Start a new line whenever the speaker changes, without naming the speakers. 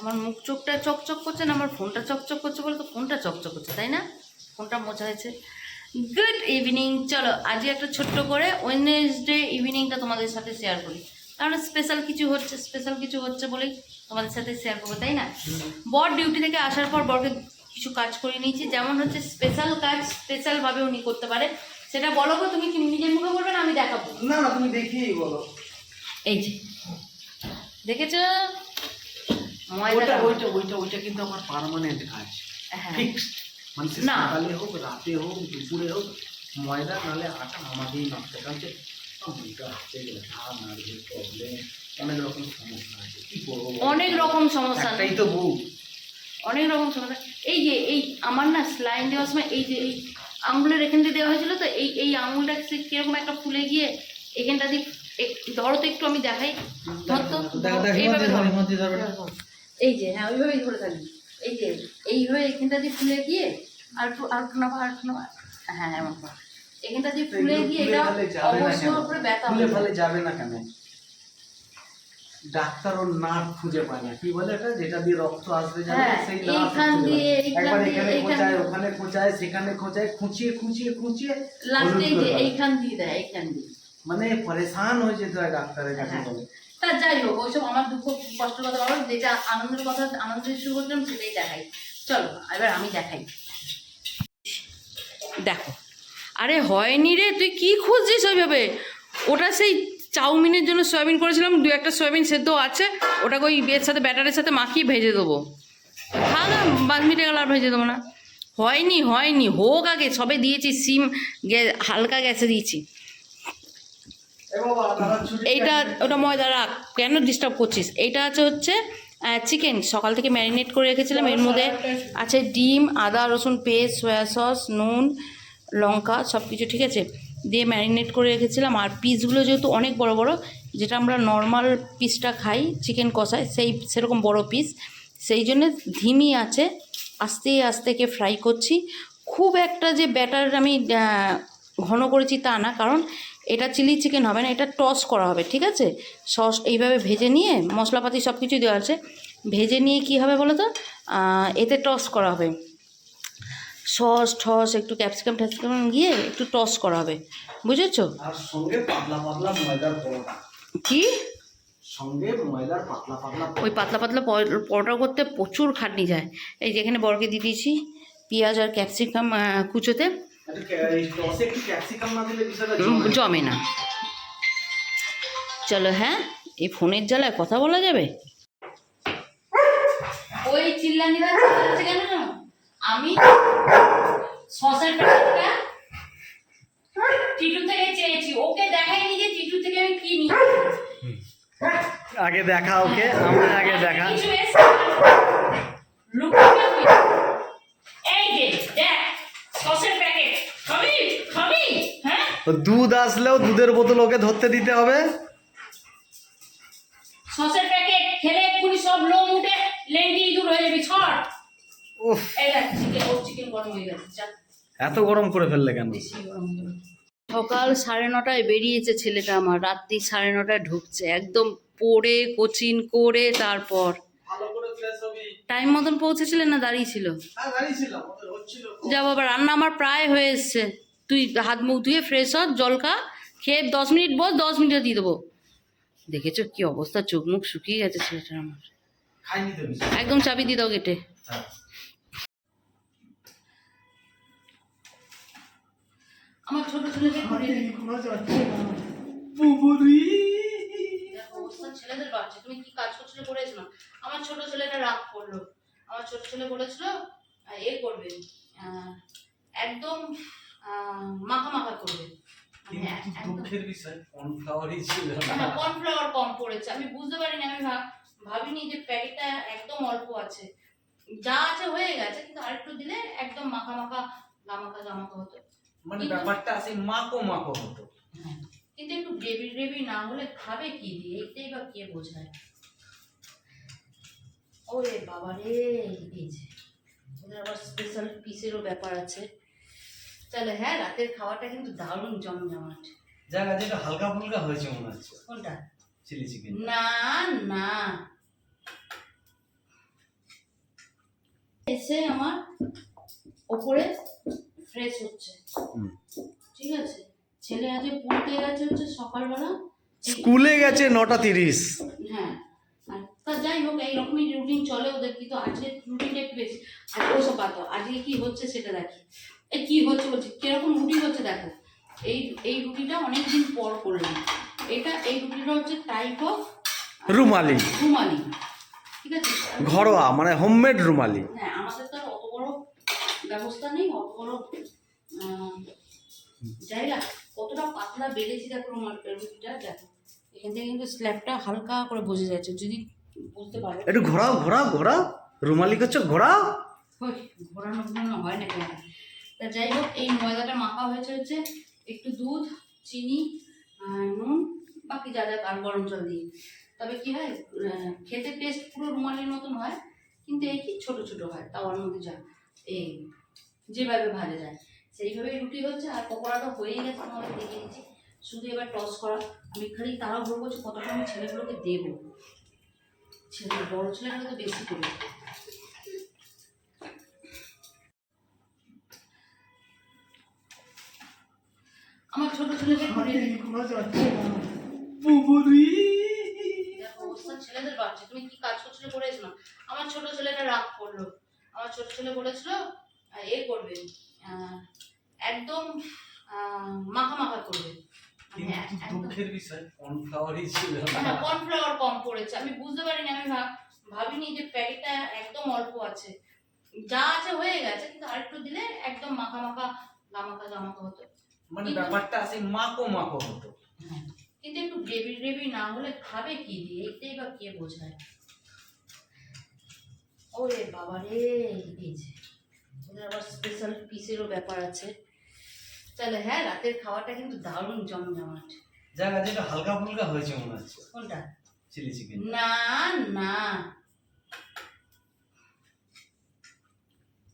আমার মুখ চোখটা চকচক করছে না, আমার ফোনটা চকচক করছে বলে তো ফোনটা চকচক করছে, তাই না? ফোনটা মোছা হয়েছে। Good evening. চলো আজকে একটা ছোট্ট করে ওয়েডনেসডে ইভিনিংটা তোমাদের সাথে শেয়ার করি, কারণ স্পেশাল কিছু হচ্ছে বলেই তোমাদের সাথে শেয়ার করবো, তাই না? বর ডিউটি থেকে আসার পর বরকে কিছু কাজ করে নিয়েছি, যেমন হচ্ছে স্পেশাল কাজ স্পেশালভাবে উনি করতে পারে। সেটা বলো গো, তুমি কি নিজের মুখে বলবে না আমি দেখাবো?
না না, তুমি দেখিয়েই বলো।
এই যে দেখেছ,
ওইটা কিন্তু আমার পার্মানেন্ট কাজ,
হ্যাঁ
ফিক্সড। মানে
না।
সকালে হোক, রাতে হোক, দুপুরে হোক, ময়দা নালে আটা আমাকেই মাখতে, কারণ দুইটা হাতে গেলে নার্ভের প্রবলেম, অনেক রকম সমস্যা আছে। কি করবো,
অনেক রকম সমস্যা,
একটাই তো বউ,
অনেক রকম সমস্যা। এই যে এই আমার না স্লাইন দেওয়ার সময় এই যে এই আঙুলের এখান দিয়ে দেওয়া হয়েছিল, তো এই আঙুলটা কিরকম একটা ফুলে গিয়ে এখানটা দিয়ে ধরো তো একটু, আমি দেখাই। ধর তো, এইভাবে ধরো। এই যে হ্যাঁ, ওইভাবেই ধরে থাকবি। এই যে এইভাবে এখানটা দিয়ে ফুলে গিয়ে আর একটু নেবা, হ্যাঁ এমন কর। এখানটা দিয়ে ফুলে গিয়ে এটা অবশ্যই উপরে ব্যথা
ফুলে ফেলে যাবে না কেন? ডাক্তার ওর নাট খুঁজে পায় না, কি বলে এটা, যেটা দিয়ে রক্ত আসবে যাবে, সেই
এইখান দিয়ে
একবার এখানে খোঁচায়, ওখানে খোঁচায়, সেখানে খোঁচায়, খুঁচিয়ে
লাস্টে এই যে এইখান দিয়ে দেয়, এইখান দিয়ে।
মানে পরেশান হয়ে যেতে হয় ডাক্তারের কাছে বলে।
তা যাই হোক, ওইসব আমার দুঃখ কষ্টের কথা বলো, যেটা আনন্দের কথা, আনন্দ শুরু করছিলাম সেটাই দেখাই। চলো এবার আমি দেখাই। দেখো, আরে হয়নি রে, তুই কি খুঁজছিস ওইভাবে? ওটা সেই চাউমিনের জন্য সয়াবিন করেছিলাম, দু একটা সয়াবিন সেদ্ধ আছে, ওটাকে ওই এর সাথে ব্যাটারের সাথে মাখিয়ে ভেজে দেবো। খা না, বাদ মিটে গেল, আর ভেজে দেবো না। হয়নি হোক আগে, সবে দিয়েছি সিম, হালকা গ্যাসে দিয়েছি। এইটা ওটা ময়দা রাখ, কেন ডিস্টার্ব করছিস? এইটা হচ্ছে চিকেন, সকাল থেকে ম্যারিনেট করে রেখেছিলাম। এর মধ্যে আছে ডিম, আদা রসুন পেস্ট, সয়া সস, নুন, লঙ্কা, সব কিছু ঠিক আছে দিয়ে ম্যারিনেট করে রেখেছিলাম। আর পিসগুলো যেহেতু অনেক বড় বড়, যেটা আমরা নর্মাল পিসটা খাই চিকেন কষায় সেরকম বড় পিস, সেই জন্য ধিমি আছে আস্তে আস্তে ফ্রাই করছি। খুব একটা যে ব্যাটার আমি ঘন করেছি তা না, কারণ এটা চিলি চিকেন হবে না, এটা টস করা হবে, ঠিক আছে? সস এইভাবে ভেজে নিয়ে, মশলাপাতি সব কিছু দেওয়া আছে, ভেজে নিয়ে কি হবে বলো তো, এতে টস করা হবে, সস একটু ক্যাপসিকাম গিয়ে একটু টস করা হবে, বুঝেছো?
আর সঙ্গে পাতলা পাতলা ময়দার পরোটা।
কি
সঙ্গে ময়দার পাতলা পাতলা,
ওই পাতলা পরোটা করতে প্রচুর খাটনি যায়। এই যেখানে বরকে দিয়ে দিয়েছি পেঁয়াজ আর ক্যাপসিকাম কুচোতে, জমে না। চলো হ্যাঁ, এই ফোনের জ্বালায় কথা বলা যাবে? ওই চিল্লানিটা চালাচ্ছে কেন? আমি সসের প্যাকেটটা টিটু থেকে চেয়েছি, ওকে দেখাইনি যে টিটু থেকে আমি কি নিই।
আগে দেখা ওকে, আমরা আগে দেখা।
এই যে দেখ সসের প্যাকেট, খাবি হ্যাঁ?
দুধ আসলেও দুধের বোতল ওকে ধরতে দিতে হবে।
সসের প্যাকেট খেলে এক্ষুনি সব লোম উঠে লেন্ডি দূর হয়ে যাবে, ছড়।
উফ,
এই দেখ চিকেন গরম হয়ে গেছে,
এত গরম করে ফেললে কেন?
বেশি গরম হয়ে গেল। সকাল 9:30 বেরিয়েছে ছেলেটা আমার, রাত্রি 9:30 ঢুকছে, একদম পড়ে কোচিং করে তারপর। টাইম মতন পৌঁছেছিলেন না দাঁড়িয়ে ছিল? যা বাবা, রান্না আমার প্রায় হয়ে এসছে। তুই হাত মুখ ধুয়ে ফ্রেশ হ, জল খা, খেয়ে 10 মিনিট বস, 10 মিনিটে দিয়ে দেবো। দেখেছো কি অবস্থা, চোখ মুখ শুকিয়ে গেছে ছেলেটার আমার। একদম চাবি দিয়ে দাও গেটে। আমার ছোট ছেলেকে ছেলেদের বাচ্চা, তুমি কি কাজ করছিলে করেছো না? আমার ছোট ছেলেটা রাগ করলো, আমার ছোট ছেলে বলেছিল এ করবে, একদম মাখা করবে। কর্নফ্লাওয়ার কম পড়েছে, আমি বুঝতে পারিনি, আমি ভাবিনি যে প্যাকেটটা একদম অল্প আছে, যা আছে হয়ে গেছে, কিন্তু আরেকটু দিলে একদম মাখা গামাখা হতো।
মানে ব্যাপারটা আছে মাখো হতো,
কিন্তু একটু গ্রেভি না হলে খাবে কি দিয়ে, এইটাই বা কে বোঝায়। ওরে বাবা রে, এই যে ওদের আবার স্পেশাল পিসেরও ব্যাপার আছে। তাহলে হ্যাঁ, রাতের খাওয়াটা কিন্তু দারুণ জমজমাট।
জায়গা যেটা হালকা ফুলকা হয়েছে মনে হচ্ছে।
কোনটা?
Chilli chicken.
না এসে আমার ওপরে ফ্রেশ হচ্ছে, ঠিক আছে। ছেলে আজকে পড়তে গেছে হচ্ছে সকালবেলা,
স্কুলে গেছে 9:30।
হ্যাঁ। আর তা যাই হোক এইরকমই রুটিন চলে ওদের, কিন্তু আজকে রুটিনটা একটু বেশি। আর ওসব বাদ দাও, আজকে কি হচ্ছে সেটা দেখি। এই কি হচ্ছে বলছি, কিরকম রুটিন হচ্ছে দেখো। এই রুটিটা অনেকদিন পর করলাম। এই রুটিটা হচ্ছে টাইপ অফ
রুমালি,
ঠিক আছে।
ঘরোয়া মানে হোমমেড রুমালি।
হ্যাঁ, আমাদের তো আর অত বড় ব্যবস্থা নেই, অত বড় জায়গা। কতটা পাতলা বেড়েছি দেখো রুটিটা, দেখো এখান থেকে কিন্তু স্ল্যাবটা হালকা করে বোঝা যাচ্ছে, যদি বুঝতে পারো।
একটু ঘোরাও রুমালি করছো, ঘোরাও।
ঘোরানো হয় না কেন। তা যাই হোক, এই ময়দাটা মাখা হয়েছে হচ্ছে একটু দুধ, চিনি, নুন, বাকি যা যা আর গরম জল দিয়ে। তবে কি হয়, খেতে টেস্ট পুরো রুমালির মতন হয়, কিন্তু এই কি ছোট ছোট হয় তাওয়ার মধ্যে, যা এই যেভাবে ভাজা যায় সেইভাবেই রুটি হচ্ছে। আর পকোড়াটা হয়েই গেছে, তোমাদের দেখিয়ে দিচ্ছি। শুধু এবার টস করা। আমি খালি তাড়াহুড়ো করছি কতটা আমি ছেলেগুলোকে দেবো। বড় ছেলেটা তো বেশি করে। আমার ছোট ছেলেকে অবস্থা, ছেলেদের বাচ্চা তুমি কি কাজ করছিলে করে এসো না। আমার ছোট ছেলেটা রাগ করলো। আমার ছোট ছেলে বলেছিল করবে, একদম মাখা মাখা করবে।
দুঃখের বিষয় কর্নফ্লাওয়ারই ছিল,
কর্নফ্লাওয়ার কম পড়েছে। আমি বুঝতে পারিনি, আমি ভাবিনি যে প্যাকেটটা একদম অল্প আছে, যা আছে হয়ে গেছে, কিন্তু আরেকটু দিলে একদম মাখা মাখা গামাখা হতো।
মানে ব্যাপারটা আছে মাখো হতো।
কিন্তু একটু গ্রেভি না হলে খাবে কি দিয়ে, এটাই বা কে বোঝায়। ওরে বাবা রে, এই যে ওদের আবার স্পেশাল পিসেরও ব্যাপার আছে। তাহলে হ্যাঁ, রাতের খাওয়াটা কিন্তু দারুণ জমজমাট।
জায়গা যেটা হালকা ফুলকা হয়েছে মনে হচ্ছে।
কোনটা?
Chilli chicken.
না,